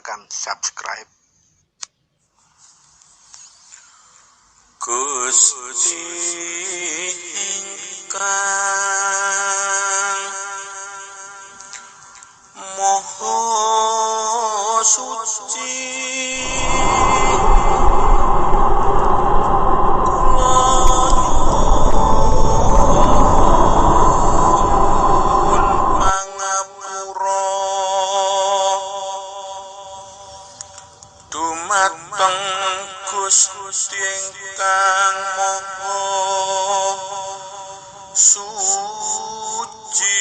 tekan subscribe. Gusti ingkang Maha Suci, dumateng Gusti ingkang Maha Suci.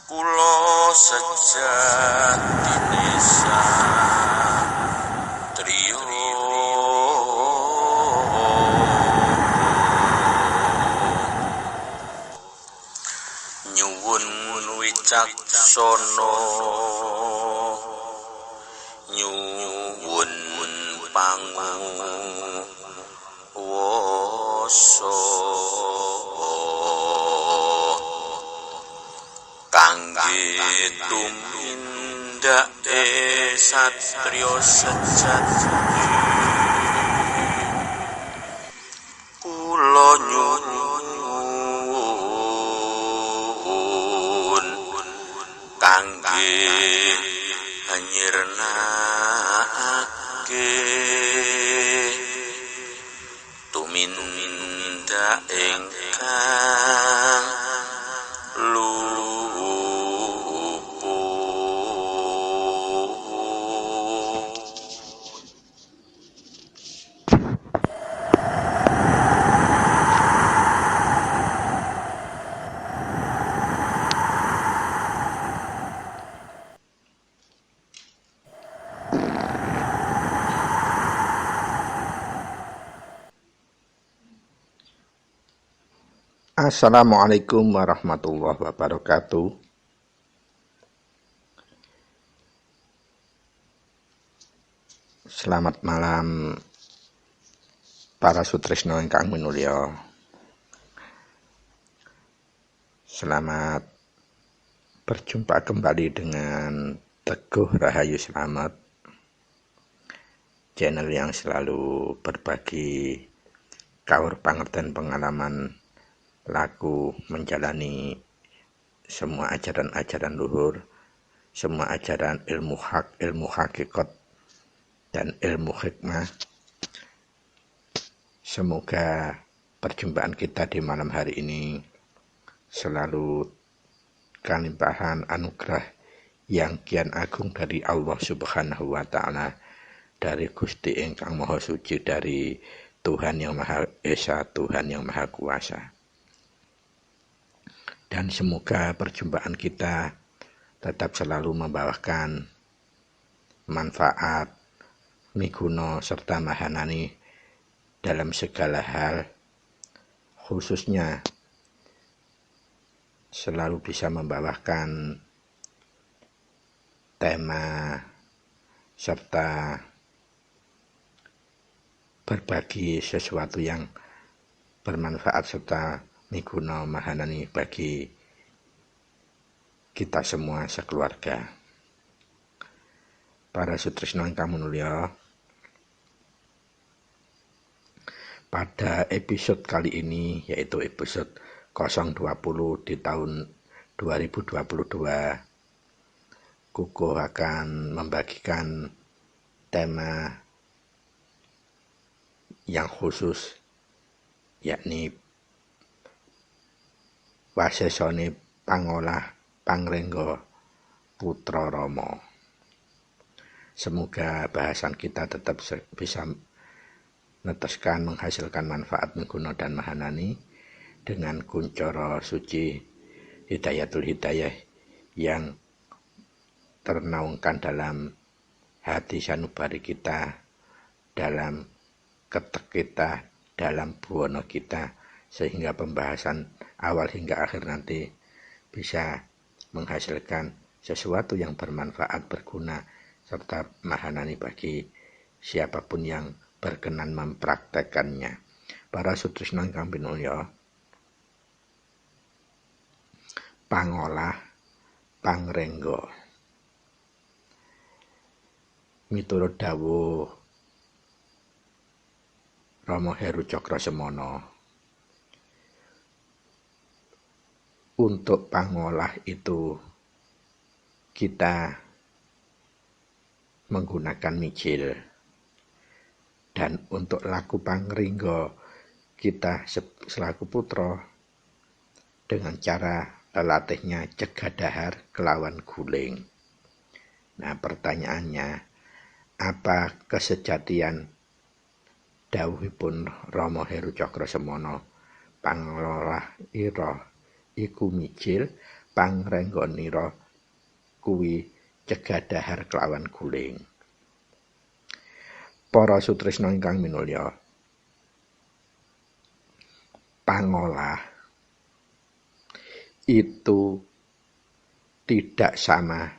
Kulo sejatine satriya nyuwun wicaksana, nyuwun panguwasa kangge tumindake satriya sejati. Kula nyuwun kangge nyirnakake tumindak ingkang Assalamualaikum warahmatullahi wabarakatuh. Selamat malam para sutresna ingkang minulya. Selamat berjumpa kembali dengan Teguh Rahayu Slamet, channel yang selalu berbagi kaur pangerten pengalaman laku menjalani semua ajaran-ajaran luhur, semua ajaran ilmu hak, ilmu hakikat, dan ilmu hikmah. Semoga perjumpaan kita di malam hari ini selalu kalimpahan anugerah yang kian agung dari Allah Subhanahu wa Ta'ala, dari Gusti ingkang Maha Suci, dari Tuhan yang Maha Esa, Tuhan yang Maha Kuasa. Dan semoga perjumpaan kita tetap selalu membawakan manfaat, miguno, serta mahanani dalam segala hal, khususnya selalu bisa membawakan tema serta berbagi sesuatu yang bermanfaat serta miguno mahanani bagi kita semua sekeluarga. Para sutresna ingkang minulya, pada episode kali ini, yaitu episode 020 di tahun 2022, Kukuh akan membagikan tema yang khusus, yakni wasesane pangolah pangrengga putra Rama. Semoga bahasan kita tetap bisa neteskan, menghasilkan manfaat miguno dan mahanani dengan kuncara suci hidayatul hidayah yang ternaungkan dalam hati sanubari kita, dalam ketek kita, dalam buwana kita, sehingga pembahasan awal hingga akhir nanti bisa menghasilkan sesuatu yang bermanfaat, berguna, serta mahanani bagi siapapun yang berkenan mempraktekannya. Para sutresna ingkang pinulya, pangolah pangrengga. Miturut dawuh Rama Heru Cakrasemana, untuk pangolah itu kita menggunakan mijil, dan untuk laku pangringga kita selaku putra dengan cara lelatihnya cegadahar kelawan guling. Nah, pertanyaannya, apa kesejatian dawuhipun Rama Heru Cakrasemana, pangolah ira iku mijil, pangrengganira kuwi cegadahar kelawan guling. Para sutresna ingkang minulya, pangolah itu tidak sama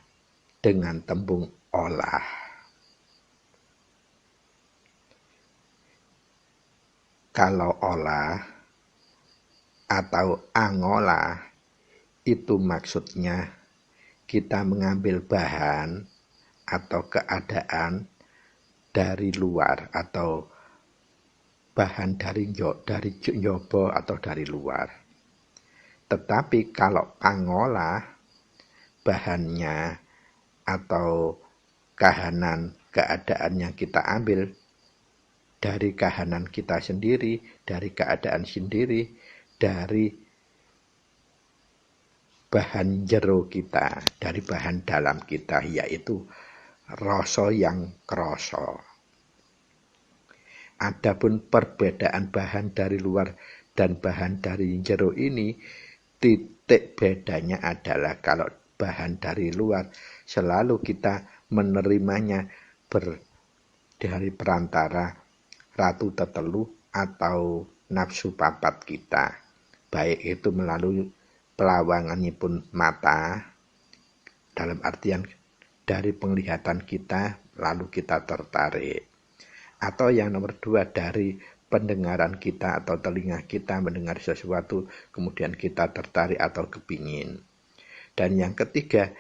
dengan tembung olah. Kalau olah atau angolah itu maksudnya kita mengambil bahan atau keadaan dari luar, atau bahan dari nyoba atau dari luar. Tetapi kalau pangolah, bahannya atau kahanan keadaan yang kita ambil dari kahanan kita sendiri, dari keadaan sendiri, dari bahan jero kita, dari bahan dalam kita, yaitu rasa yang krasa. Adapun perbedaan bahan dari luar dan bahan dari jero ini, titik bedanya adalah kalau bahan dari luar selalu kita menerimanya dari perantara ratu tetelu atau nafsu papat kita, baik itu melalui pelawanganipun mata, dalam artian dari penglihatan kita lalu kita tertarik, atau yang nomor 2 dari pendengaran kita atau telinga kita mendengar sesuatu kemudian kita tertarik atau kepingin, dan yang ketiga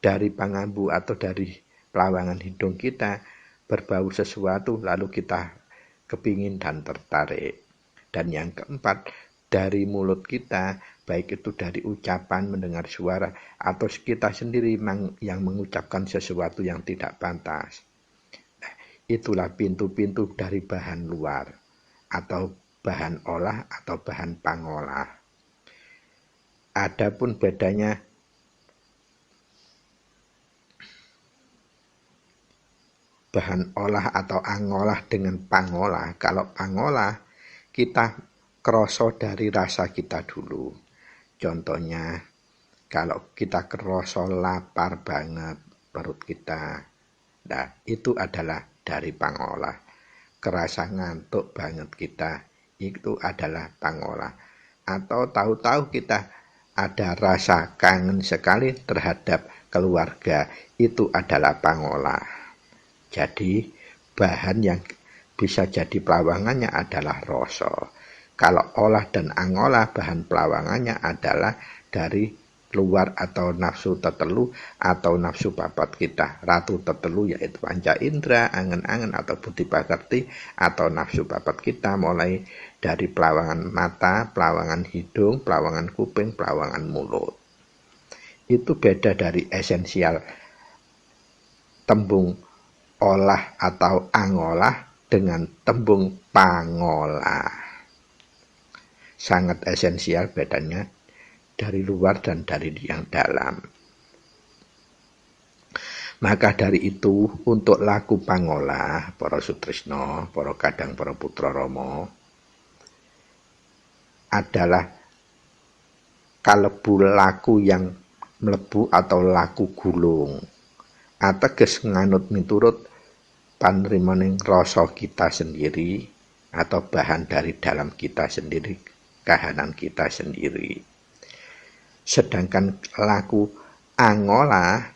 dari pangambu atau dari pelawangan hidung kita berbau sesuatu lalu kita kepingin dan tertarik, dan yang keempat dari mulut kita, baik itu dari ucapan, mendengar suara, atau kita sendiri yang mengucapkan sesuatu yang tidak pantas. Itulah pintu-pintu dari bahan luar, atau bahan olah, atau bahan pangolah. Adapun bedanya bahan olah atau angolah dengan pangolah. Kalau pangolah, kita krasa dari rasa kita dulu. Contohnya, kalau kita krasa lapar banget perut kita, nah itu adalah dari pangolah. Kerasa ngantuk banget kita, itu adalah pangolah. Atau tahu-tahu kita ada rasa kangen sekali terhadap keluarga, itu adalah pangolah. Jadi bahan yang bisa jadi pelawangannya adalah rasa. Kalau olah dan angolah, bahan pelawangannya adalah dari luar atau nafsu tetelu atau nafsu papat kita. Ratu tetelu yaitu panca indera, angen-angen atau budi pakerti, atau nafsu papat kita mulai dari pelawangan mata, pelawangan hidung, pelawangan kuping, pelawangan mulut. Itu beda dari esensial tembung olah atau angolah dengan tembung pangolah. Sangat esensial bedanya dari luar dan dari yang dalam. Maka dari itu, untuk laku pangolah, para sutresna, para kadang, para putra Rama, adalah kalebu laku yang mlebu atau laku gulung. Ateges nganut miturut panrimaning rasa kita sendiri atau bahan dari dalam kita sendiri, kahanan kita sendiri. Sedangkan laku angola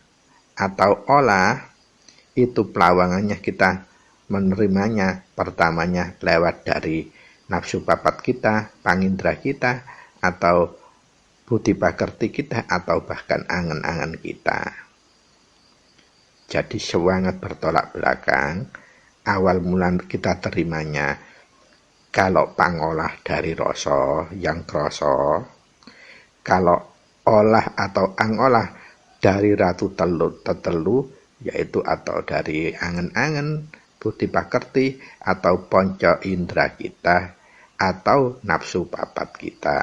atau olah itu pelawangannya kita menerimanya pertamanya lewat dari nafsu papat kita, pangindra kita, atau budi pakerti kita, atau bahkan angan-angan kita. Jadi sangat bertolak belakang. Awal mula kita terimanya kalau pangolah dari rasa yang krasa, kalau olah atau angolah dari ratu tetelu, yaitu atau dari angen-angen, budi pakerti, atau ponco indra kita, atau nafsu papat kita.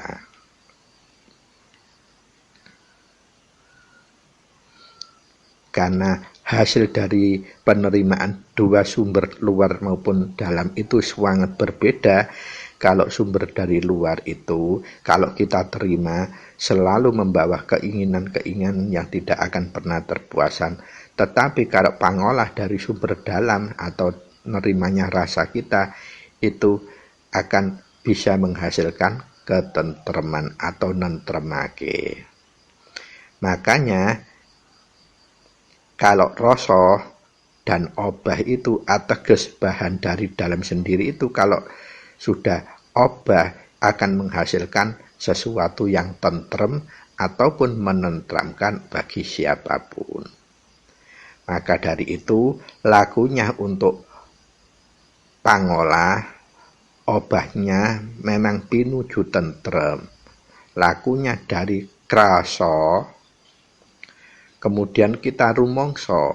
Karena hasil dari penerimaan dua sumber luar maupun dalam itu sangat berbeda. Kalau sumber dari luar itu, kalau kita terima, selalu membawa keinginan-keinginan yang tidak akan pernah terpuasan. Tetapi kalau pangolah dari sumber dalam atau menerimanya rasa kita, itu akan bisa menghasilkan ketentreman atau nentremake. Makanya kalau rasa dan obah itu ateges bahan dari dalam sendiri itu, kalau sudah obah akan menghasilkan sesuatu yang tentrem ataupun menentramkan bagi siapapun. Maka dari itu lakunya untuk pangolah, obahnya memang pinuju tentrem. Lakunya dari krasa, kemudian kita rumangsa.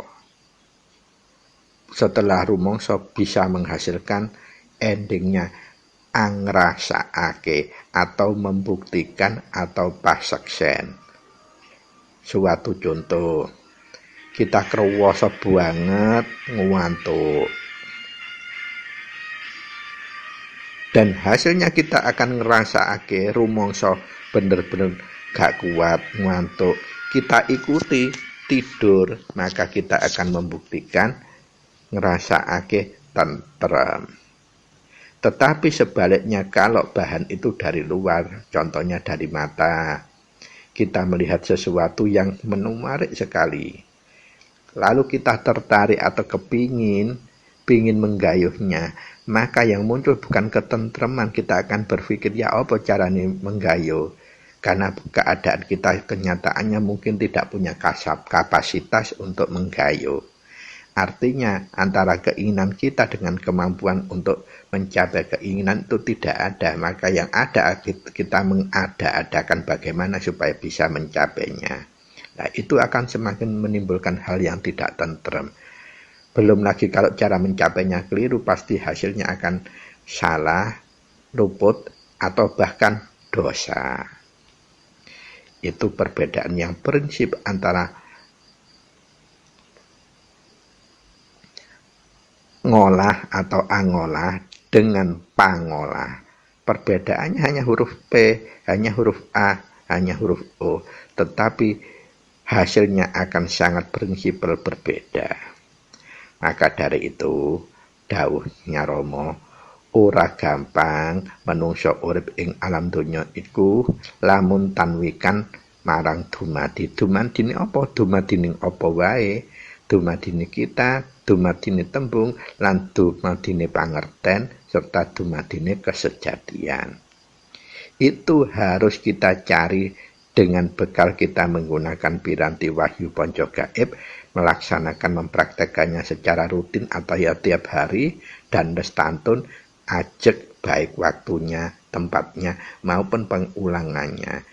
Setelah rumangsa bisa menghasilkan endingnya angrasakake atau membuktikan atau pasaksen. Suatu contoh, kita krewasa banget ngantuk. Dan hasilnya kita akan ngerasakake rumangsa bener-bener gak kuat ngantuk. Kita ikuti tidur, maka kita akan membuktikan ngerasakake tentrem. Tetapi sebaliknya kalau bahan itu dari luar, contohnya dari mata, kita melihat sesuatu yang menarik sekali, lalu kita tertarik atau kepingin menggayuhnya, maka yang muncul bukan ketentreman. Kita akan berpikir, ya apa caranya menggayuh, karena keadaan kita kenyataannya mungkin tidak punya kapasitas untuk menggayuh. Artinya antara keinginan kita dengan kemampuan untuk mencapai keinginan itu tidak ada. Maka yang ada kita mengada-adakan bagaimana supaya bisa mencapainya. Nah, itu akan semakin menimbulkan hal yang tidak tentrem. Belum lagi kalau cara mencapainya keliru, pasti hasilnya akan salah, luput, atau bahkan dosa. Itu perbedaan yang prinsip antara ngolah atau angolah dengan pangolah. Perbedaannya hanya huruf P, hanya huruf A, hanya huruf O, tetapi hasilnya akan sangat prinsipal berbeda. Maka dari itu dawuhnya Rama, ora gampang manungsa urip ing alam donya iku lamun tanwikan marang dumadi. Dumadine apa? Dumadine apa wae. Dumadine kita, dumadine tembung, lan dumadine pangerten, serta dumadine kesejatian. Itu harus kita cari dengan bekal kita menggunakan piranti wahyu ponco gaib, melaksanakan mempraktekannya secara rutin atau ya tiap hari, dan lestantun ajek baik waktunya, tempatnya, maupun pengulangannya.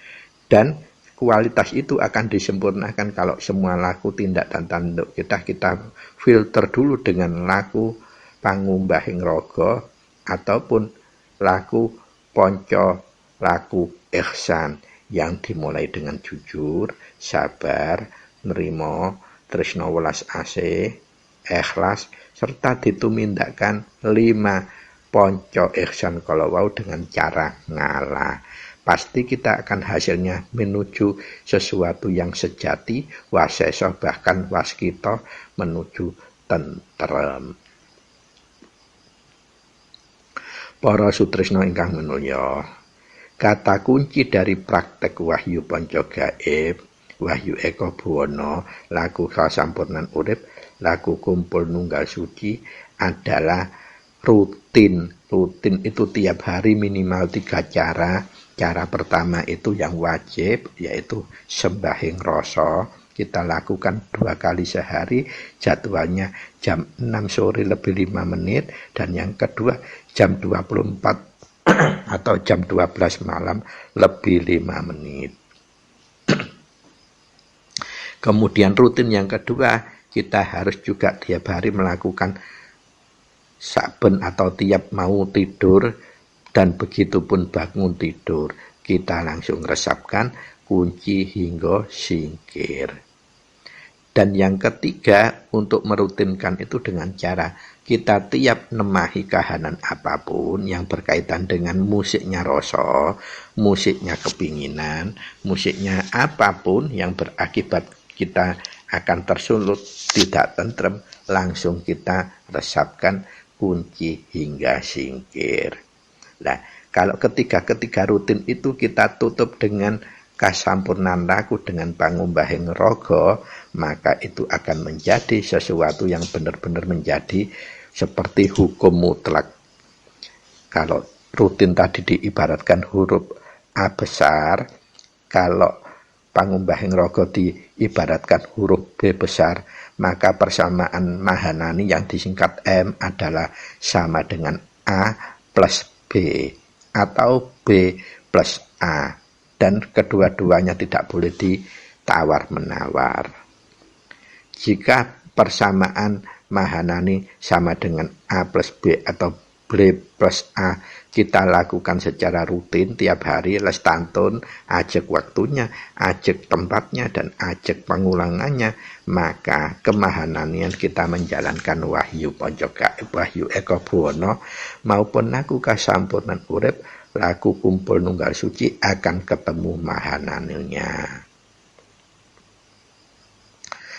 Dan kualitas itu akan disempurnakan kalau semua laku, tindak, dan tanduk kita filter dulu dengan laku pangumbahing raga ataupun laku ponco, laku ihsan yang dimulai dengan jujur, sabar, nerimo, tresna welas asih, ikhlas, serta ditumindakkan 5 ponco ihsan kalau wau dengan cara ngalah. Pasti kita akan hasilnya menuju sesuatu yang sejati, wasesa bahkan waskita menuju tentrem. Para sutresna ingkang minulya, Kata kunci dari praktek wahyu panca gaib, wahyu Eko Buwono, laku kasampurnan urip, laku kumpul nunggal suci adalah rutin. Rutin itu tiap hari minimal 3 cara. Cara pertama itu yang wajib, yaitu sembahyang rasa. Kita lakukan 2 kali sehari, jadwalnya jam 6 sore lebih 5 menit, dan yang kedua jam 24 atau jam 12 malam lebih 5 menit. Kemudian rutin yang kedua, kita harus juga tiap hari melakukan saben atau tiap mau tidur dan begitu pun bangun tidur, kita langsung resapkan kunci hingga singkir. Dan yang ketiga, untuk merutinkan itu dengan cara kita tiap nemahi kahanan apapun yang berkaitan dengan musiknya rasa, musiknya kepinginan, musiknya apapun yang berakibat kita akan tersulut, tidak tentrem, langsung kita resapkan kunci hingga singkir. Nah, kalau ketiga rutin itu kita tutup dengan kasampurnan laku dengan pangumbahing raga, maka itu akan menjadi sesuatu yang benar-benar menjadi seperti hukum mutlak. Kalau rutin tadi diibaratkan huruf A besar, kalau pangumbahing raga diibaratkan huruf B besar, maka persamaan Mahanani yang disingkat M adalah sama dengan A plus B atau B plus A. Dan kedua-duanya tidak boleh ditawar-menawar. Jika persamaan Mahanani sama dengan A plus B atau B plus A, kita lakukan secara rutin tiap hari, lestantun, ajak waktunya, ajak tempatnya, dan ajak pengulangannya, maka kemahananian kita menjalankan wahyu panca gaib, wahyu Eko Buwono, maupun laku kasampurnan urip, laku kumpul nunggal suci akan ketemu mahananinya.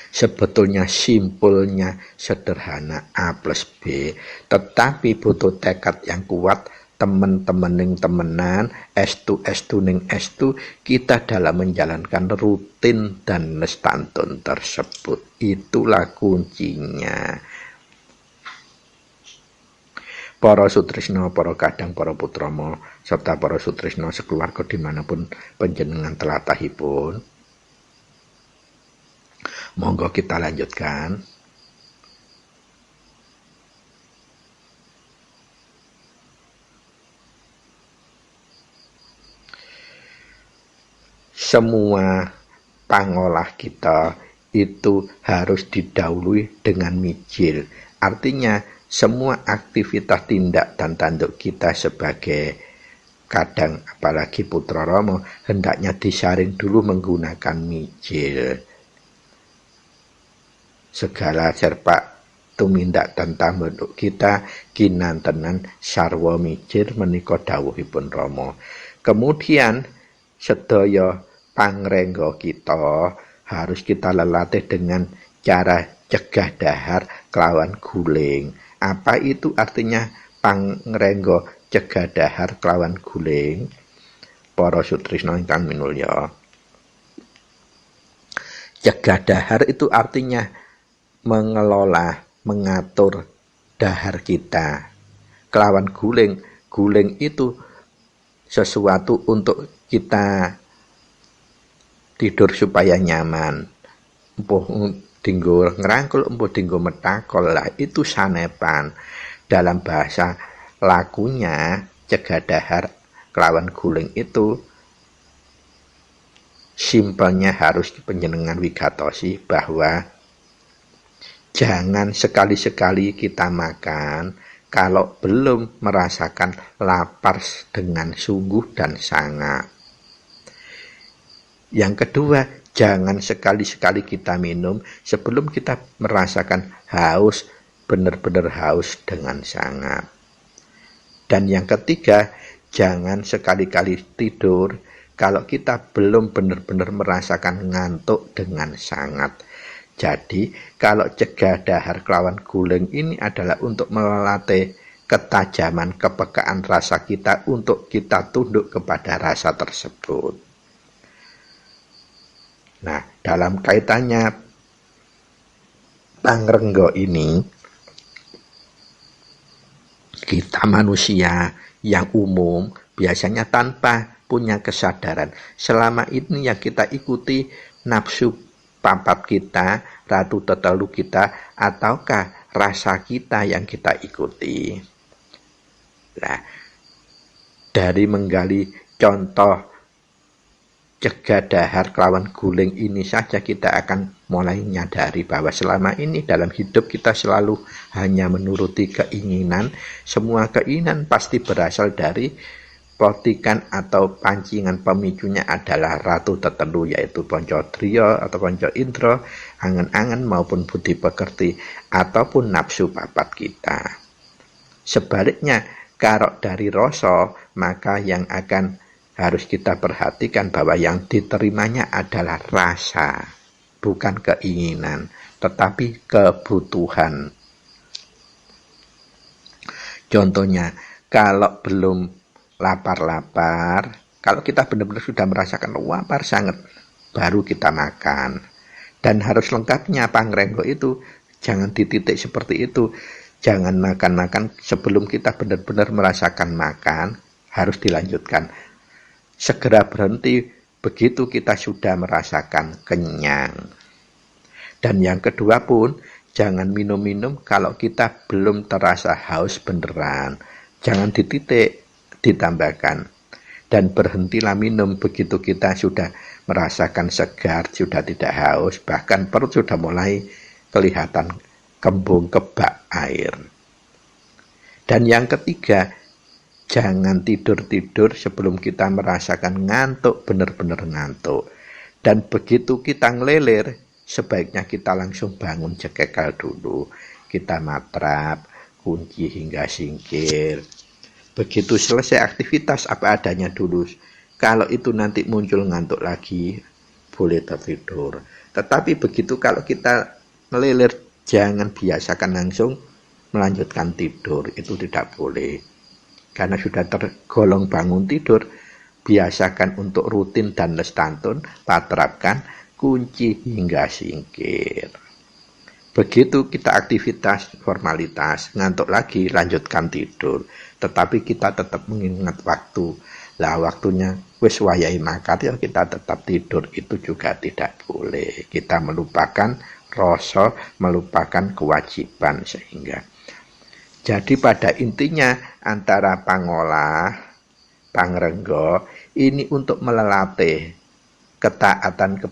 Sebetulnya simpulnya sederhana A plus B, tetapi butuh tekad yang kuat, teman-teman ning temenan, estu ning estu, kita dalam menjalankan rutin dan lestantun tersebut. Itulah kuncinya. Para sutresna, para kadang, para putrama, serta para sutresna sekeluarga dimanapun panjenengan telatahipun, monggo kita lanjutkan. Semua pangolah kita itu harus didahului dengan mijil. Artinya semua aktivitas tindak dan tanduk kita sebagai kadang, apalagi putra Rama, hendaknya disaring dulu menggunakan mijil. Segala serpak tumindak dan tambenduk kita kinantenan sarwa mijil menika dawuhipun Rama. Kemudian sedaya pangrengga kita harus kita lelatih dengan cara cegah dahar kelawan guling. Apa itu artinya pangrengga cegah dahar kelawan guling? Para sutresna ingkang minulya, cegah dahar itu artinya mengelola, mengatur dahar kita. Kelawan guling, guling itu sesuatu untuk kita tidur supaya nyaman. Dinggo ngerangkul, empuh dinggo metakol, lah itu sanepan. Dalam bahasa lakunya cegah dahar kelawan guling itu simpelnya harus panjenengan wigatosi bahwa jangan sekali-sekali kita makan kalau belum merasakan lapar dengan sungguh dan sangat. Yang kedua, jangan sekali-sekali kita minum sebelum kita merasakan haus, benar-benar haus dengan sangat. Dan yang ketiga, jangan sekali-kali tidur kalau kita belum benar-benar merasakan ngantuk dengan sangat. Jadi, kalau cegah dahar kelawan guling ini adalah untuk melatih ketajaman, kepekaan rasa kita untuk kita tunduk kepada rasa tersebut. Nah, dalam kaitannya pangrenggo ini, kita manusia yang umum biasanya tanpa punya kesadaran. Selama ini yang kita ikuti nafsu papat kita, ratu tetelu kita, ataukah rasa kita yang kita ikuti. Nah, dari menggali contoh cegadahar kelawan guling ini saja kita akan mulai menyadari bahwa selama ini dalam hidup kita selalu hanya menuruti keinginan. Semua keinginan pasti berasal dari plotikan atau pancingan pemicunya adalah ratu tetelu, yaitu Pancadriya atau Panca Indra, angan-angan maupun budi pekerti ataupun nafsu papat kita. Sebaliknya, kalau dari rasa, maka yang akan harus kita perhatikan bahwa yang diterimanya adalah rasa, bukan keinginan, tetapi kebutuhan. Contohnya, kalau belum lapar-lapar, kalau kita benar-benar sudah merasakan lapar sangat, baru kita makan. Dan harus lengkapnya pangrenggo itu, jangan dititik seperti itu. Jangan makan-makan sebelum kita benar-benar merasakan makan, harus dilanjutkan. Segera berhenti begitu kita sudah merasakan kenyang. Dan yang kedua pun, jangan minum-minum kalau kita belum terasa haus beneran. Jangan dititik, ditambahkan. Dan berhentilah minum begitu kita sudah merasakan segar, sudah tidak haus, bahkan perut sudah mulai kelihatan kembung kebak air. Dan yang ketiga, jangan tidur-tidur sebelum kita merasakan ngantuk, benar-benar ngantuk. Dan begitu kita ngelilir, sebaiknya kita langsung bangun cekekal dulu. Kita matrap, kunci hingga singkir. Begitu selesai aktivitas apa adanya dulu. Kalau itu nanti muncul ngantuk lagi, boleh tertidur. Tetapi begitu kalau kita ngelilir, jangan biasakan langsung melanjutkan tidur. Itu tidak boleh. Karena sudah tergolong bangun tidur, biasakan untuk rutin dan lestantun, patrapkan kunci hingga singkir. Begitu kita aktivitas formalitas, ngantuk lagi, lanjutkan tidur. Tetapi kita tetap mengingat waktu. Lah waktunya wis wayahe makat ya kita tetap tidur, itu juga tidak boleh. Kita melupakan rasa, melupakan kewajiban sehingga. Jadi pada intinya antara pangolah, pangrenggo ini untuk melatih ketaatan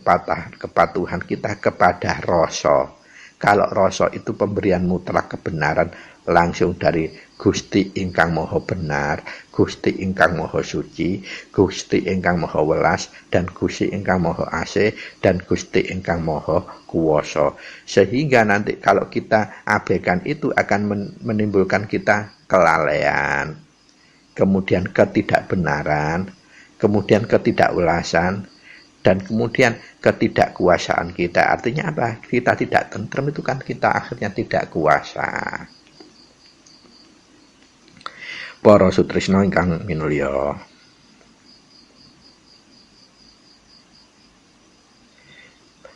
kepatuhan kita kepada rasa. Kalau rasa itu pemberian mutlak kebenaran langsung dari Gusti ingkang Maha Benar, Gusti ingkang Maha Suci, Gusti ingkang Maha Welas, dan Gusti ingkang Maha Asih, dan Gusti ingkang Maha Kuwasa. Sehingga nanti kalau kita abaikan itu akan menimbulkan kita kelalaian, kemudian ketidakbenaran, kemudian ketidakulasan, dan kemudian ketidakkuasaan kita. Artinya apa? Kita tidak tentrem, itu kan kita akhirnya tidak kuasa. Para sutresna ingkang minulya,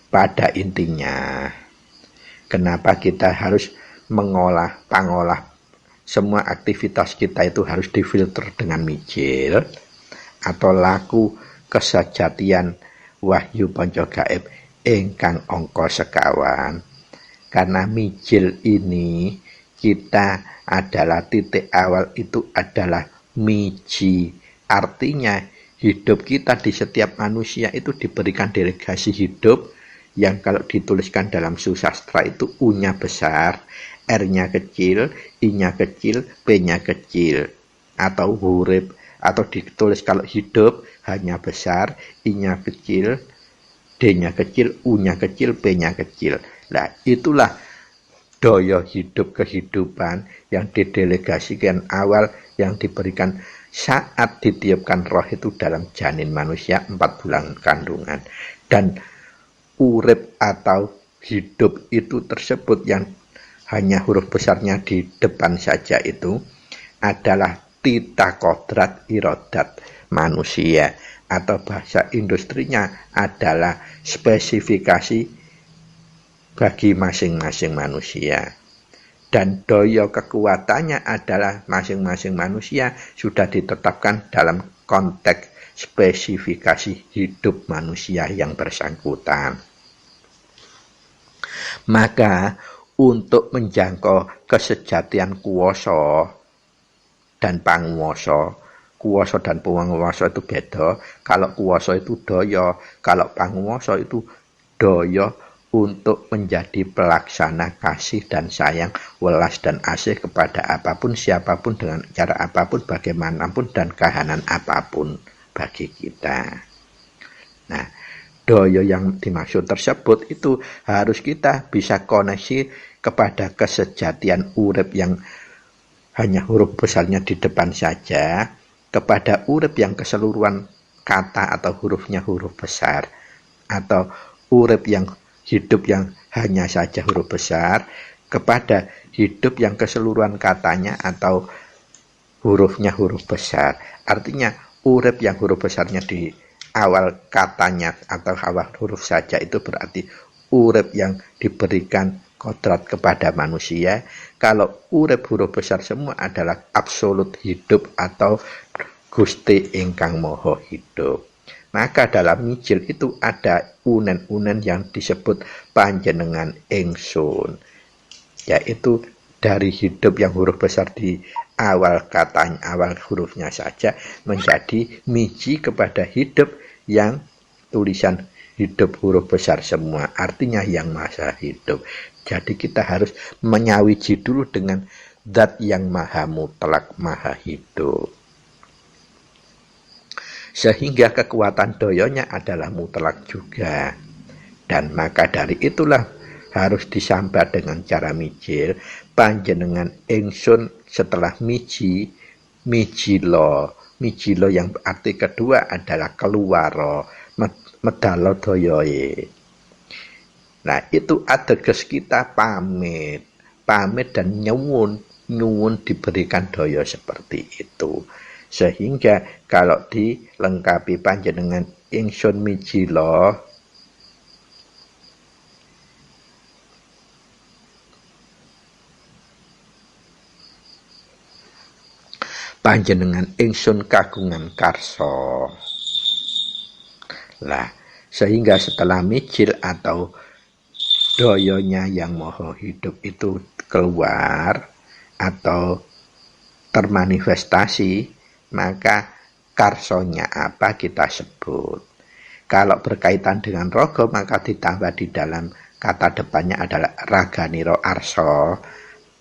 pada intinya kenapa kita harus pangolah semua aktivitas kita itu harus difilter dengan mijil atau laku kesejatian wahyu panca gaib ingkang angka sekawan. Karena mijil ini kita adalah titik awal, itu adalah miji. Artinya hidup kita di setiap manusia itu diberikan delegasi hidup yang kalau dituliskan dalam susastra itu U-nya besar, R-nya kecil, I-nya kecil, P-nya kecil, atau hurip, atau ditulis kalau hidup hanya besar, I-nya kecil, D-nya kecil, U-nya kecil, P-nya kecil. Nah, itulah daya hidup kehidupan yang didelegasikan awal yang diberikan saat ditiupkan roh itu dalam janin manusia 4 bulan kandungan. Dan urip atau hidup itu tersebut yang hanya huruf besarnya di depan saja itu adalah tita kodrat irodat manusia, atau bahasa industrinya adalah spesifikasi bagi masing-masing manusia. Dan daya kekuatannya adalah masing-masing manusia sudah ditetapkan dalam konteks spesifikasi hidup manusia yang bersangkutan. Maka untuk menjangkau kesejatian kuwasa dan panguwasa, kuwasa dan panguwasa itu beda. Kalau kuwasa itu daya, kalau panguwasa itu daya untuk menjadi pelaksana kasih dan sayang, welas dan asih kepada apapun, siapapun, dengan cara apapun, bagaimanapun, dan kahanan apapun bagi kita. Nah, daya yang dimaksud tersebut itu harus kita bisa koneksi kepada kesejatian urip yang hanya huruf besarnya di depan saja, kepada urip yang keseluruhan kata atau hurufnya huruf besar, atau urip yang hidup yang hanya saja huruf besar, kepada hidup yang keseluruhan katanya atau hurufnya huruf besar. Artinya urip yang huruf besarnya di awal katanya atau awal huruf saja itu berarti urip yang diberikan kodrat kepada manusia. Kalau urip huruf besar semua adalah absolut hidup atau Gusti ingkang moho hidup. Maka dalam mijil itu ada unen-unen yang disebut panjenengan ingsun, yaitu dari hidup yang huruf besar di awal katanya, awal hurufnya saja, menjadi miji kepada hidup yang tulisan hidup huruf besar semua, artinya yang maha hidup. Jadi kita harus menyawiji dulu dengan zat yang maha mutlak, maha hidup. Sehingga kekuatan dayanya adalah mutlak juga. Dan maka dari itulah harus disambat dengan cara mijil, panjenengan ingsun setelah miji, mijilo. Mijilo yang arti kedua adalah keluar, medalo doyoe. Nah, itu ateges kita pamit dan nyuwun diberikan daya seperti itu. Sehingga kalau dilengkapi panjenengan ingsun mijilo, panjenengan ingsun kagungan karso. Lah, sehingga setelah mijil atau dayanya yang moho hidup itu keluar atau termanifestasi, maka karsonya apa kita sebut. Kalau berkaitan dengan rogo, maka ditambah di dalam kata depannya adalah raganiro arso.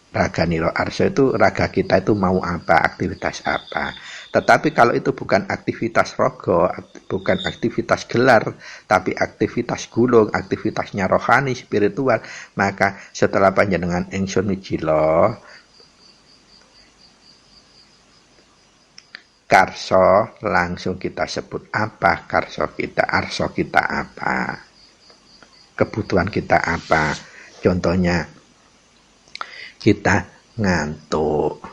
Raganiro arso itu raga kita itu mau apa, aktivitas apa. Tetapi kalau itu bukan aktivitas rogo, bukan aktivitas gelar, tapi aktivitas gulung, aktivitasnya rohani, spiritual, maka setelah panjenengan ingsun mijilo, karso langsung kita sebut apa karso kita, arso kita apa, kebutuhan kita apa. Contohnya kita ngantuk,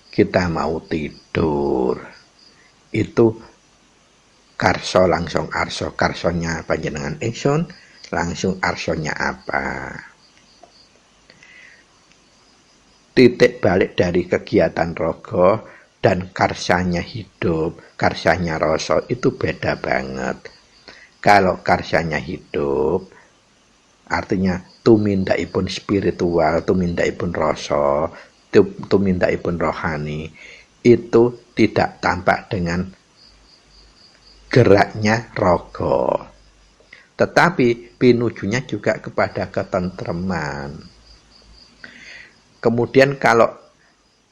kita mau tidur, itu karso langsung arso, karsonya panjenengan ingsun, langsung arsonya apa. Titik balik dari kegiatan rogo dan karsanya hidup, karsanya rasa itu beda banget. Kalau karsanya hidup, artinya tumindaipun spiritual, tumindaipun rasa, tumindaipun rohani, itu tidak tampak dengan geraknya rogo, tetapi pinujunya juga kepada ketentreman. Kemudian kalau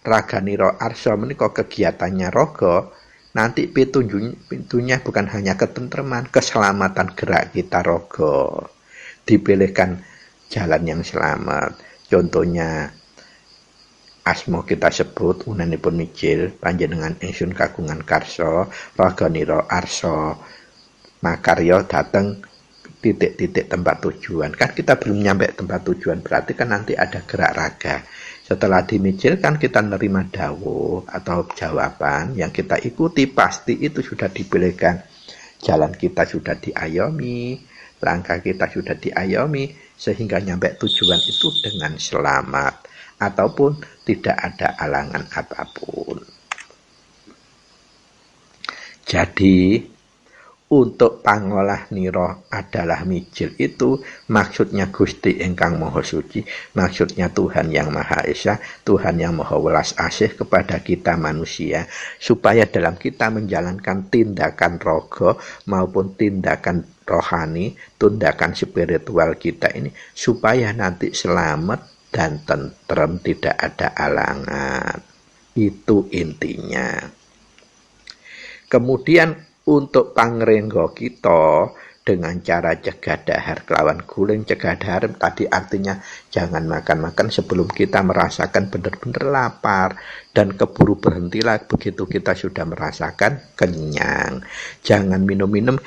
raganiro arso menika kegiatannya rogo, nanti pintunya bukan hanya ketentreman, keselamatan gerak kita rogo, dipilihkan jalan yang selamat. Contohnya asmo kita sebut unanipun mijil, panjenengan ingsun kagungan karso, raganiro arso, makaryo dateng titik-titik tempat tujuan. Kan kita belum nyampe tempat tujuan, berarti kan nanti ada gerak raga. Setelah dimijil kan kita nerima dawuh atau jawaban yang kita ikuti, pasti itu sudah dipilihkan. Jalan kita sudah diayomi, langkah kita sudah diayomi, sehingga nyampe tujuan itu dengan selamat ataupun tidak ada halangan apapun. Jadi untuk pangolah niro adalah mijil itu maksudnya Gusti ingkang Maha Suci, maksudnya Tuhan yang Maha Esa, Tuhan yang Maha Welas Asih kepada kita manusia, supaya dalam kita menjalankan tindakan rogo maupun tindakan rohani, tindakan spiritual kita ini, supaya nanti selamat dan tentrem, tidak ada halangan. Itu intinya. Kemudian untuk pangrenggo kita dengan cara cegah dahar kelawan guling. Cegah dahar tadi artinya jangan makan-makan sebelum kita merasakan benar-benar lapar, dan keburu berhentilah begitu kita sudah merasakan kenyang. Jangan minum-minum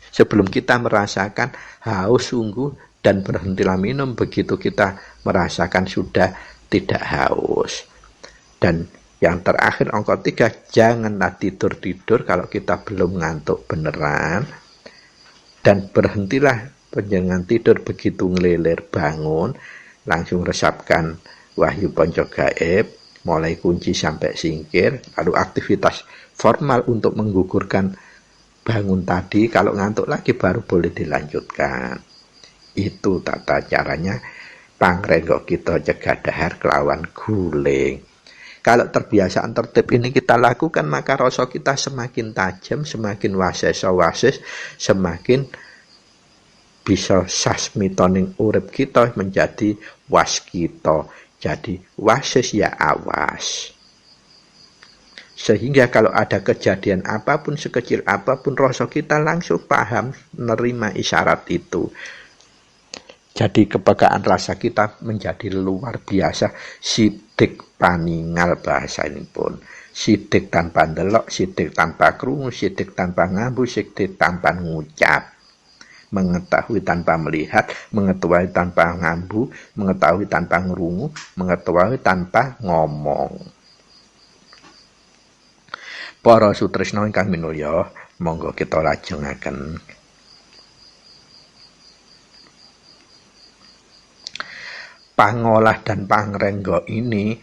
sebelum kita merasakan haus sungguh, dan berhentilah minum begitu kita merasakan sudah tidak haus. Dan yang terakhir angka 3, janganlah tidur-tidur kalau kita belum ngantuk beneran, dan berhentilah jangan tidur begitu ngelilir bangun, langsung resapkan wahyu ponco gaib, mulai kunci sampai singkir, lalu aktivitas formal untuk menggugurkan bangun tadi, kalau ngantuk lagi baru boleh dilanjutkan. Itu tata caranya pangrenggo kita cegah dahar kelawan guling. Kalau terbiasaan tertib ini kita lakukan, maka rasa kita semakin tajam, semakin wasis, semakin bisa sasmitoning urip kita menjadi waskita. Jadi wasis ya awas. Sehingga kalau ada kejadian apapun, sekecil apapun, rasa kita langsung paham, menerima isyarat itu. Jadi kepekaan rasa kita menjadi luar biasa. Sidik paningal bahasa ini pun. Sidik tanpa ndelok, sidik tanpa krungu, sidik tanpa ngambu, sidik tanpa ngucap. Mengetahui tanpa melihat, mengetahui tanpa ngambu, mengetahui tanpa ngerungu, mengetahui tanpa ngomong. Para sutresna ingkang minulya, monggo kita lajengaken. Pangolah dan pangrenggo ini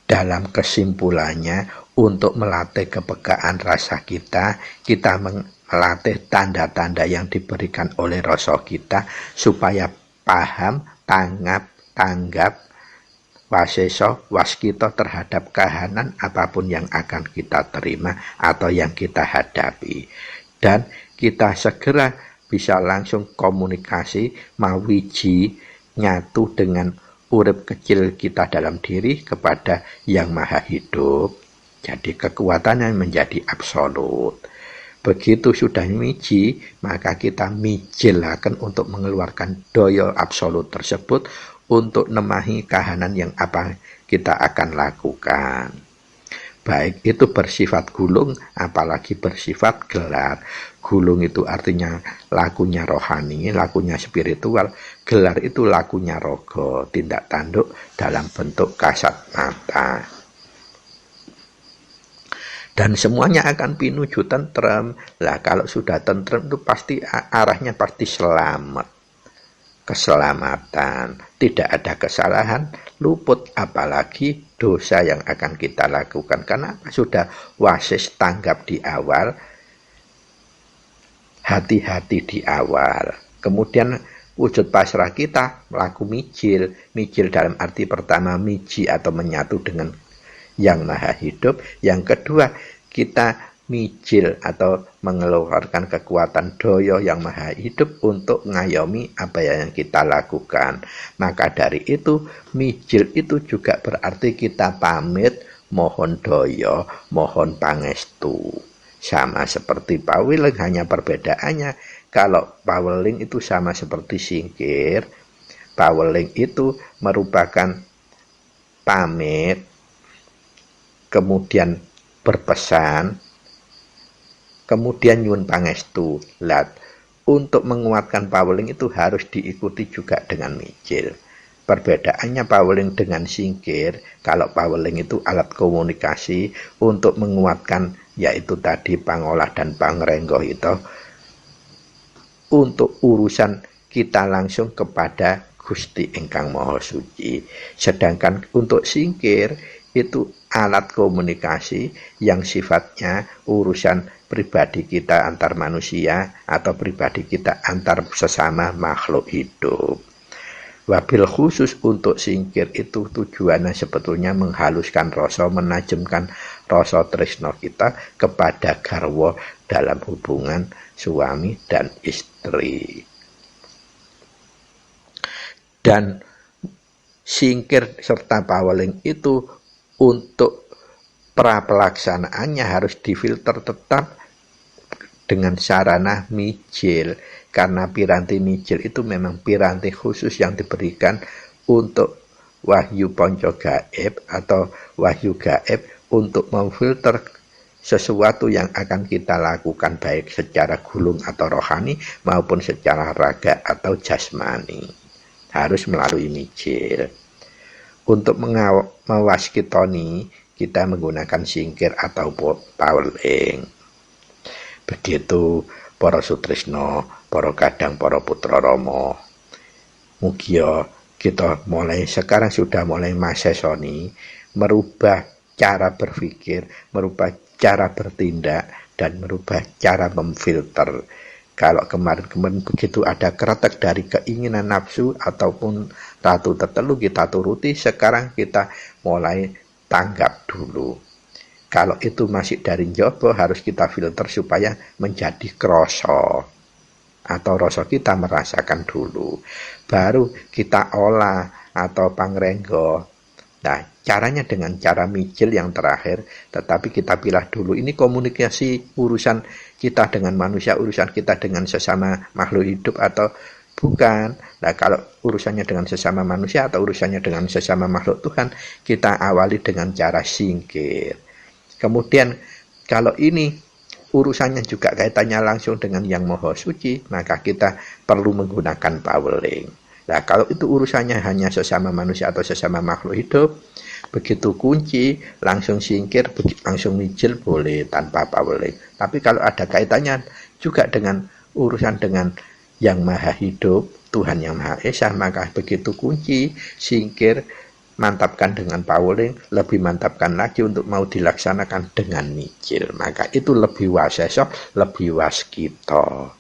dalam kesimpulannya untuk melatih kepekaan rasa kita melatih tanda-tanda yang diberikan oleh rasa kita supaya paham, tanggap, waseso, waskita terhadap kahanan apapun yang akan kita terima atau yang kita hadapi. Dan kita segera bisa langsung komunikasi, mawiji, nyatu dengan urip kecil kita dalam diri kepada yang maha hidup. Jadi kekuatannya menjadi absolut. Begitu sudah miji, maka kita mijilaken untuk mengeluarkan daya absolut tersebut untuk nemahi kahanan yang apa kita akan lakukan. Baik itu bersifat gulung, apalagi bersifat gelar. Gulung itu artinya lakunya rohani, lakunya spiritual. Gelar itu lakunya rogo, tindak tanduk dalam bentuk kasat mata. Dan semuanya akan pinuju tentrem. Lah kalau sudah tentrem itu pasti arahnya pasti selamat. Keselamatan, tidak ada kesalahan, luput apalagi dosa yang akan kita lakukan. Karena sudah wasis tanggap di awal, hati-hati di awal. Kemudian wujud pasrah kita melaku mijil dalam arti pertama miji atau menyatu dengan yang maha hidup. Yang kedua kita mijil atau mengeluarkan kekuatan doyo yang maha hidup untuk ngayomi apa yang kita lakukan. Maka dari itu mijil itu juga berarti kita pamit, mohon doyo, mohon pangestu. Sama seperti paweling, hanya perbedaannya kalau paweling itu sama seperti singkir. Paweling itu merupakan pamit, kemudian berpesan, kemudian nyuwun pangestu. Lat, untuk menguatkan paweling itu harus diikuti juga dengan mijil. Perbedaannya paweling dengan singkir, kalau paweling itu alat komunikasi untuk menguatkan, yaitu tadi pangolah dan pangrenggoh itu, untuk urusan kita langsung kepada Gusti ingkang Maha Suci. Sedangkan untuk singkir itu alat komunikasi yang sifatnya urusan pribadi kita antar manusia atau pribadi kita antar sesama makhluk hidup. Wabil khusus untuk singkir itu tujuannya sebetulnya menghaluskan rasa, menajamkan rasa tresno kita kepada garwa dalam hubungan suami dan istri. Dan singkir serta paweling itu untuk pra-pelaksanaannya harus difilter tetap dengan sarana mijil, karena piranti mijil itu memang piranti khusus yang diberikan untuk wahyu ponco gaib atau wahyu gaib untuk memfilter sesuatu yang akan kita lakukan baik secara gulung atau rohani maupun secara raga atau jasmani. Harus melalui mijil. Untuk mewaskitoni kita menggunakan singkir atau paweling. Begitu para sutrisno, para kadang, para putra rama. Mugia kita sekarang sudah mulai masesoni merubah cara berpikir, merubah cara bertindak, dan merubah cara memfilter. Kalau kemarin-kemarin begitu ada kretek dari keinginan nafsu ataupun tatu tetelu kita turuti, sekarang kita mulai tanggap dulu. Kalau itu masih dari njobo harus kita filter supaya menjadi kroso. Atau rasa kita merasakan dulu. Baru kita olah atau pangrenggo. Nah, caranya dengan cara mijil yang terakhir. Tetapi kita pilah dulu. Ini komunikasi urusan kita dengan manusia, urusan kita dengan sesama makhluk hidup atau bukan. Nah, kalau urusannya dengan sesama manusia atau urusannya dengan sesama makhluk Tuhan, kita awali dengan cara singkir. Kemudian kalau ini urusannya juga kaitannya langsung dengan Yang Maha Suci, maka kita perlu menggunakan paweling. Nah, kalau itu urusannya hanya sesama manusia atau sesama makhluk hidup, begitu kunci, langsung singkir, langsung mijil boleh tanpa paweling. Tapi kalau ada kaitannya juga dengan urusan dengan Yang Maha Hidup, Tuhan Yang Maha Esa, maka begitu kunci, singkir, mantapkan dengan paweling, lebih mantapkan lagi untuk mau dilaksanakan dengan mijil. Maka itu lebih waseso, lebih waskito.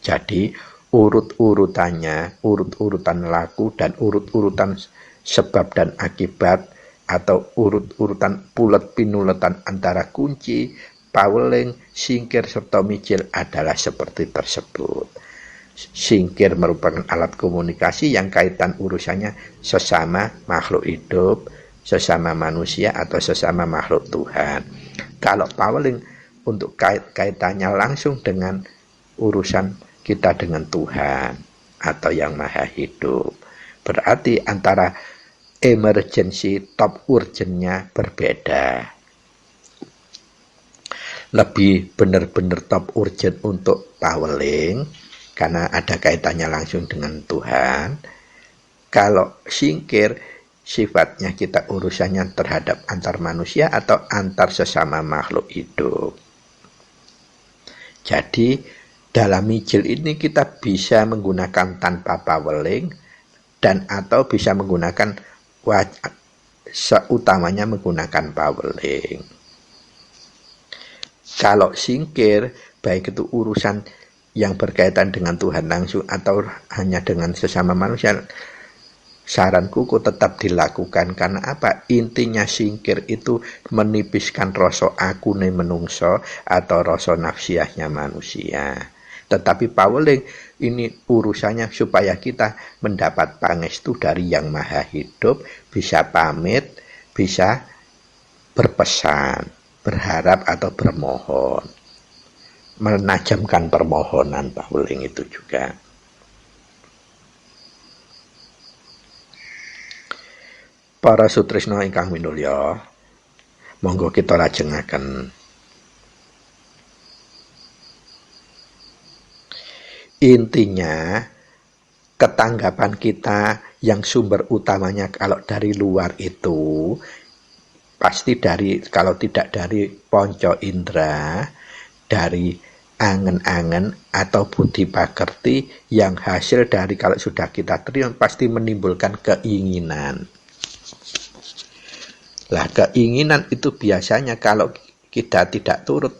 Jadi urut-urutannya, urut-urutan laku dan urut-urutan sebab dan akibat atau urut-urutan pulet pinuletan antara kunci, paweling, singkir serta mijil adalah seperti tersebut. Singkir merupakan alat komunikasi yang kaitan urusannya sesama makhluk hidup, sesama manusia atau sesama makhluk Tuhan. Kalau paweling untuk kaitannya langsung dengan urusan kita dengan Tuhan atau Yang Maha Hidup. Berarti antara emergency top urgentnya berbeda. Lebih benar-benar top urgent untuk paweling karena ada kaitannya langsung dengan Tuhan. Kalau singkir sifatnya kita urusannya terhadap antar manusia atau antar sesama makhluk hidup. Jadi dalam mijil ini kita bisa menggunakan tanpa paweling dan atau bisa menggunakan seutamanya menggunakan paweling. Kalau singkir baik itu urusan yang berkaitan dengan Tuhan langsung atau hanya dengan sesama manusia, saranku kok tetap dilakukan. Karena apa? Intinya singkir itu menipiskan rasa akune menungso atau rasa nafsiahnya manusia. Tetapi paweling ini urusannya supaya kita mendapat pangestu dari Yang Maha Hidup, bisa pamit, bisa berpesan, berharap atau bermohon. Menajamkan permohonan paweling itu juga. Para sutrisno ingkang minulya, monggo kita lajengaken. Intinya ketanggapan kita yang sumber utamanya kalau dari luar itu pasti kalau tidak dari ponco indera, dari angen-angen atau budi pakerti yang hasil dari kalau sudah kita terima pasti menimbulkan keinginan. Lah keinginan itu biasanya kalau kita tidak turut,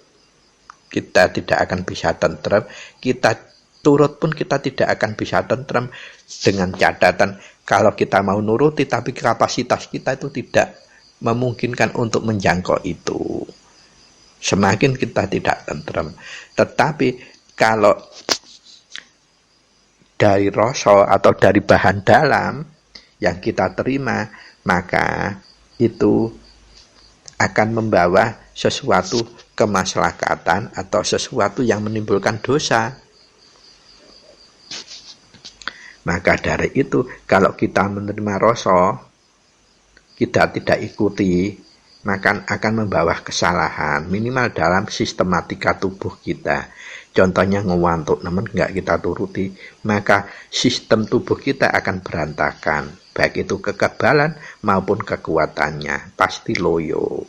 kita tidak akan bisa tentrem, kita turut pun kita tidak akan bisa tentrem, dengan catatan kalau kita mau nuruti tapi kapasitas kita itu tidak memungkinkan untuk menjangkau itu, semakin kita tidak tentrem. Tetapi kalau dari rasa atau dari bahan dalam yang kita terima, maka itu akan membawa sesuatu kemaslahatan atau sesuatu yang menimbulkan dosa. Maka dari itu kalau kita menerima rasa kita tidak ikuti, maka akan membawa kesalahan minimal dalam sistematika tubuh kita. Contohnya ngewantuk, namun enggak kita turuti, maka sistem tubuh kita akan berantakan, baik itu kekebalan maupun kekuatannya, pasti loyo.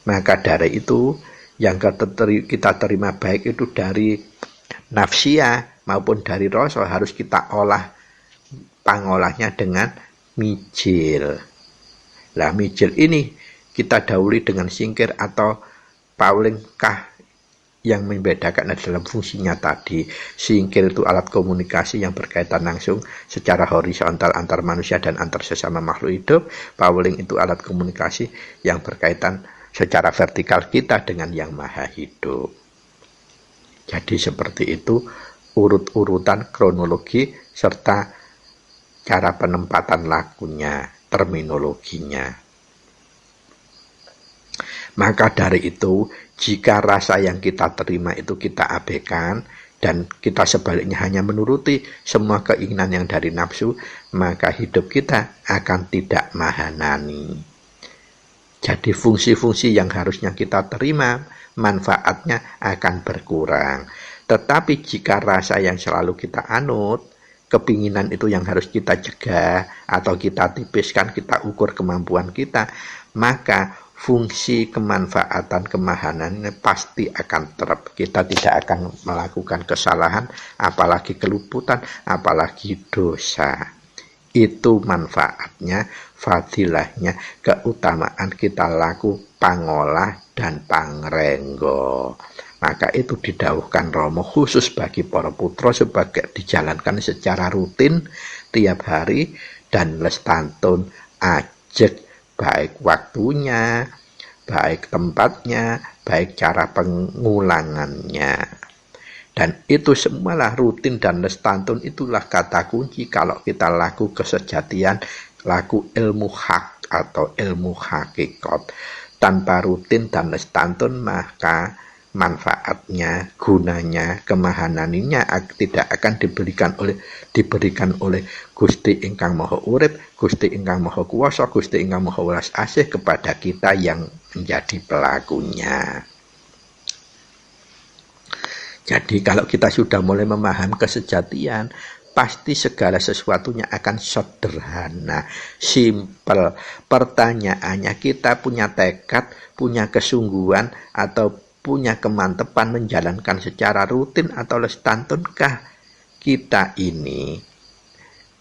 Maka dari itu yang kita terima baik itu dari nafsia maupun dari rasa harus kita olah, pangolahnya dengan mijil. Lah mijil ini kita dahului dengan singkir atau paulingkah yang membedakan dalam fungsinya tadi. Singkir itu alat komunikasi yang berkaitan langsung secara horizontal antar manusia dan antar sesama makhluk hidup. Pauling itu alat komunikasi yang berkaitan secara vertikal kita dengan yang maha hidup. Jadi seperti itu urut-urutan kronologi serta cara penempatan lakunya, terminologinya. Maka dari itu, jika rasa yang kita terima itu kita abaikan, dan kita sebaliknya hanya menuruti semua keinginan yang dari nafsu, maka hidup kita akan tidak mahanani. Jadi fungsi-fungsi yang harusnya kita terima, manfaatnya akan berkurang. Tetapi jika rasa yang selalu kita anut, kepinginan itu yang harus kita cegah atau kita tipiskan, kita ukur kemampuan kita, maka fungsi kemanfaatan kemahanan ini pasti akan terap. Kita tidak akan melakukan kesalahan, apalagi keluputan, apalagi dosa. Itu manfaatnya, fadilahnya, keutamaan kita laku pangolah dan pangrenggo. Maka itu didhawuhkan Rama khusus bagi para putra sebagai dijalankan secara rutin tiap hari dan lestantun ajek, baik waktunya, baik tempatnya, baik cara pengulangannya. Dan itu semualah rutin dan lestantun, itulah kata kunci kalau kita laku kesejatian, laku ilmu hak atau ilmu hakikat. Tanpa rutin dan lestantun maka manfaatnya, gunanya, kemahananinya tidak akan diberikan oleh Gusti ingkang Maha Urip, Gusti ingkang Maha Kuwasa, Gusti ingkang Maha Welas Asih kepada kita yang menjadi pelakunya. Jadi kalau kita sudah mulai memahami kesejatian, pasti segala sesuatunya akan sederhana, simpel. Pertanyaannya, kita punya tekad, punya kesungguhan, atau punya kemantepan menjalankan secara rutin atau lestantunkah kita ini?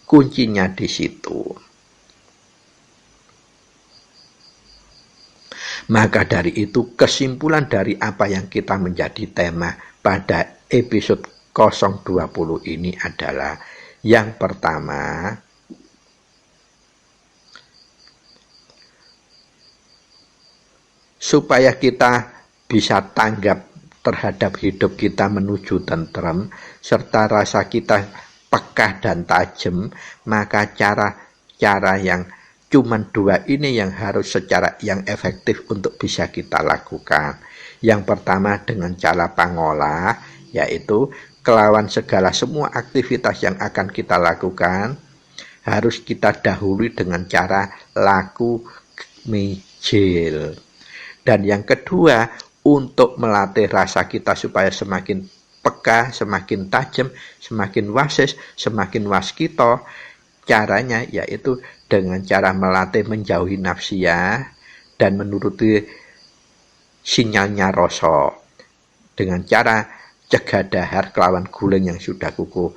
Kuncinya di situ. Maka dari itu kesimpulan dari apa yang kita menjadi tema pada episode 020 ini adalah yang pertama, supaya kita bisa tanggap terhadap hidup kita menuju tentrem, serta rasa kita pekah dan tajam, maka cara-cara yang cuman dua ini yang harus secara yang efektif untuk bisa kita lakukan. Yang pertama dengan cara pangolah, yaitu kelawan segala semua aktivitas yang akan kita lakukan, harus kita dahului dengan cara laku mijil. Dan yang kedua, untuk melatih rasa kita supaya semakin peka, semakin tajam, semakin wasis, semakin waskito. Caranya yaitu dengan cara melatih menjauhi nafsiyah dan menuruti sinyalnya rasa. Dengan cara cegah dahar kelawan guling yang sudah kuku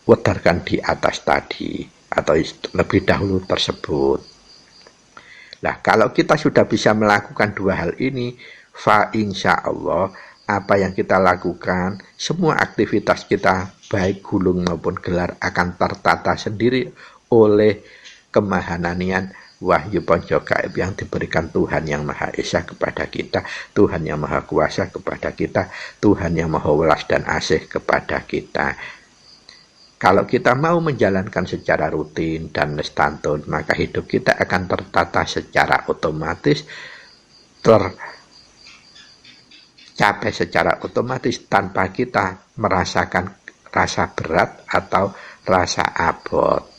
wedarkan di atas tadi atau lebih dahulu tersebut. Nah, kalau kita sudah bisa melakukan dua hal ini, fa insya Allah apa yang kita lakukan, semua aktivitas kita baik gulung maupun gelar akan tertata sendiri oleh kemahananian wahyu ponco gaib yang diberikan Tuhan yang Maha Esa kepada kita, Tuhan yang Maha Kuasa kepada kita, Tuhan yang Maha Welas dan Asih kepada kita. Kalau kita mau menjalankan secara rutin dan lestantun, maka hidup kita akan tertata secara otomatis, tercapai secara otomatis tanpa kita merasakan rasa berat atau rasa abot.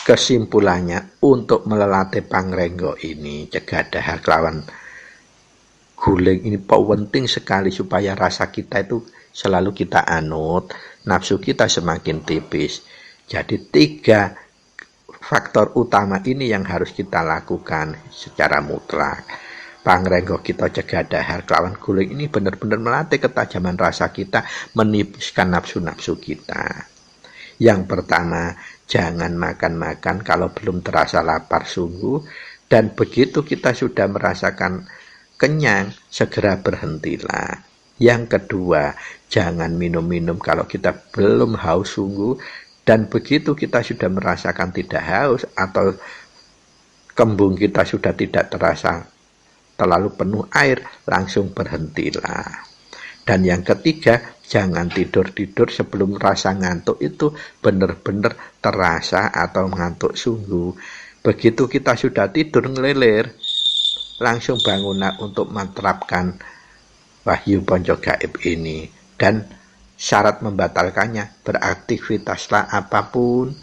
Kesimpulannya, untuk melatih pangrenggo ini, cegah dahar kelawan guling ini penting sekali supaya rasa kita itu selalu kita anut, nafsu kita semakin tipis. Jadi 3 faktor utama ini yang harus kita lakukan secara mutlak. Pangrenggo kita cegah dahar kelawan guling ini benar-benar melatih ketajaman rasa kita, menipiskan nafsu-nafsu kita. Yang pertama, jangan makan-makan kalau belum terasa lapar sungguh, dan begitu kita sudah merasakan kenyang, segera berhentilah. Yang kedua, jangan minum-minum kalau kita belum haus sungguh, dan begitu kita sudah merasakan tidak haus atau kembung kita sudah tidak terasa terlalu penuh air, langsung berhentilah. Dan yang ketiga, jangan tidur-tidur sebelum rasa ngantuk itu benar-benar terasa atau ngantuk sungguh. Begitu kita sudah tidur ngelilir, langsung bangunlah untuk menerapkan wahyu ponco gaib ini. Dan syarat membatalkannya, beraktivitaslah apapun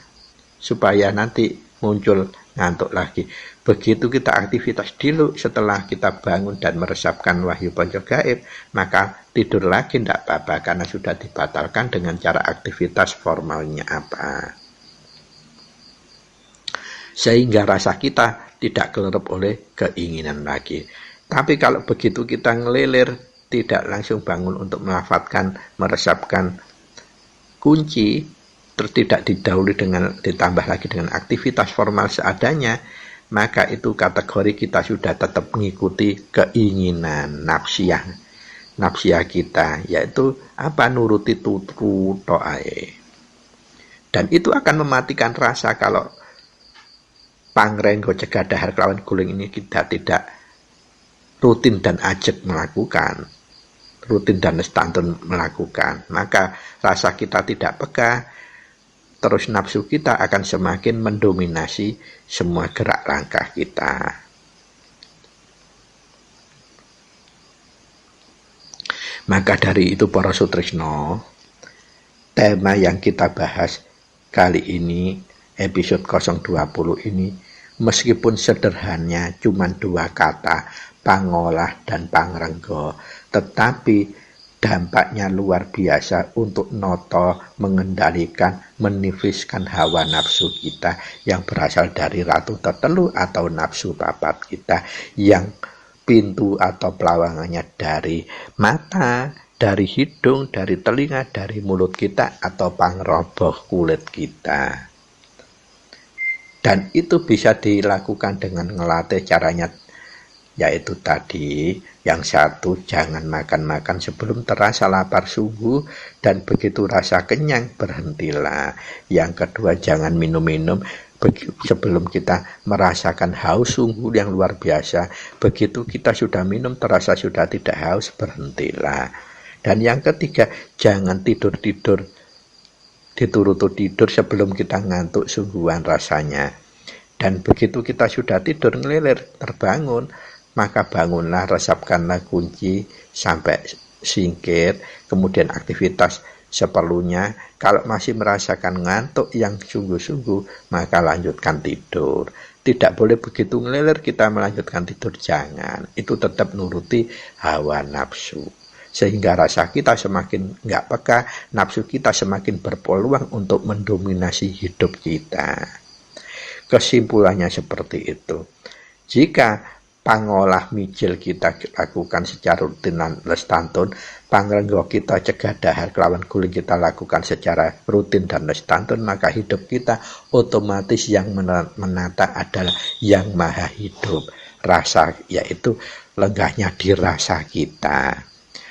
supaya nanti muncul ngantuk lagi. Begitu kita aktivitas dulu, setelah kita bangun dan meresapkan wahyu ponco gaib, maka tidur lagi tidak apa-apa karena sudah dibatalkan dengan cara aktivitas formalnya apa. Sehingga rasa kita tidak kelerep oleh keinginan lagi. Tapi kalau begitu kita ngelilir, tidak langsung bangun untuk melafadzkan, meresapkan kunci, terus tidak didahului dengan ditambah lagi dengan aktivitas formal seadanya, maka itu kategori kita sudah tetap mengikuti keinginan nafsiyah kita, yaitu apa, nuruti tutru to'ae. Dan itu akan mematikan rasa kalau pangrenggo cegah dahar kelawan guling ini kita tidak rutin dan ajak melakukan, rutin dan lestantun melakukan, maka rasa kita tidak peka, terus nafsu kita akan semakin mendominasi semua gerak langkah kita. Maka dari itu para sutrisno, tema yang kita bahas kali ini, episode 020 ini, meskipun sederhananya cuma 2 kata, pangolah dan pangrenggo, tetapi dampaknya luar biasa untuk noto, mengendalikan, menifiskan hawa nafsu kita yang berasal dari ratu tetelu atau nafsu papat kita yang pintu atau pelawangannya dari mata, dari hidung, dari telinga, dari mulut kita atau pangroboh kulit kita. Dan itu bisa dilakukan dengan ngelatih caranya, yaitu tadi, yang satu, jangan makan-makan sebelum terasa lapar sungguh, dan begitu rasa kenyang, berhentilah. Yang kedua, jangan minum-minum sebelum kita merasakan haus sungguh yang luar biasa. Begitu kita sudah minum, terasa sudah tidak haus, berhentilah. Dan yang ketiga, jangan tidur-tidur, diturutu tidur sebelum kita ngantuk sungguhan rasanya. Dan begitu kita sudah tidur ngelilir, terbangun, maka bangunlah, resapkanlah kunci sampai singkir, kemudian aktivitas seperlunya. Kalau masih merasakan ngantuk yang sungguh-sungguh, maka lanjutkan tidur. Tidak boleh begitu ngelilir kita melanjutkan tidur, jangan. Itu tetap nuruti hawa nafsu. Sehingga rasa kita semakin nggak peka, nafsu kita semakin berpeluang untuk mendominasi hidup kita. Kesimpulannya seperti itu. Jika pangolah mijil kita lakukan secara rutin dan lestantun, pangrenggo kita cegah dahar kelawan guling kita lakukan secara rutin dan lestantun, maka hidup kita otomatis yang menata adalah yang maha hidup. Rasa, yaitu lenggahnya di rasa kita.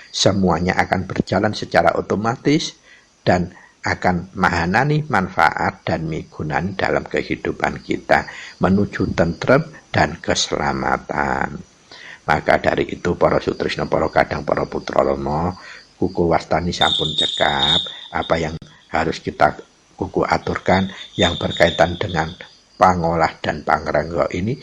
Semuanya akan berjalan secara otomatis dan akan mahanani manfaat dan migunan dalam kehidupan kita menuju tentrem dan keselamatan. Maka dari itu para sutrisna, para kadang, para putra lomo, kuku wastani sampun cekap apa yang harus kita kuku aturkan yang berkaitan dengan pangolah dan pangrenggo ini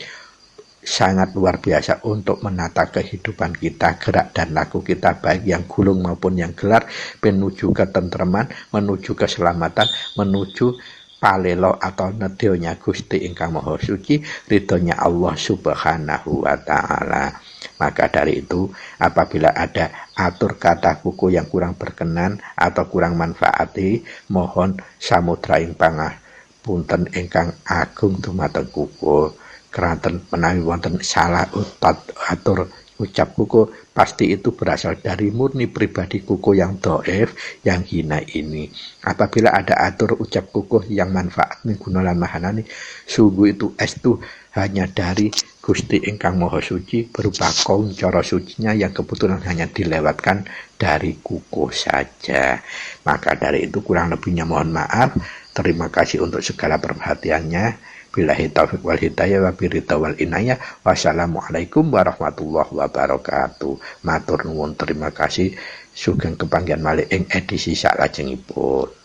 sangat luar biasa untuk menata kehidupan kita, gerak dan laku kita baik yang gulung maupun yang gelar, menuju ketentreman, menuju keselamatan, menuju palelo atau nedilnya Gusti ingkang Maha Suci, ridhonya Allah Subhanahu wa Ta'ala. Maka dari itu, apabila ada atur kata kuku yang kurang berkenan atau kurang manfaati, mohon samudraing pangapunten ingkang agung dumateng kuku. Keranten menawi wonten salah atur ucap kuku, pasti itu berasal dari murni pribadi kuku yang dhaif, yang hina ini. Apabila ada atur ucap kuku yang manfaat miguna lan mahanani, sungguh itu estu hanya dari Gusti ingkang Maha Suci berupa kaum cara sucinya yang kebetulan hanya dilewatkan dari kuku saja. Maka dari itu kurang lebihnya mohon maaf. Terima kasih untuk segala perhatiannya. Billahi taufiq wal hidayah wa birita wal inayah. Wassalamualaikum warahmatullahi wabarakatuh. Matur nuwun, terima kasih. Sugeng kepanggihan malih ing edisi salajengipun.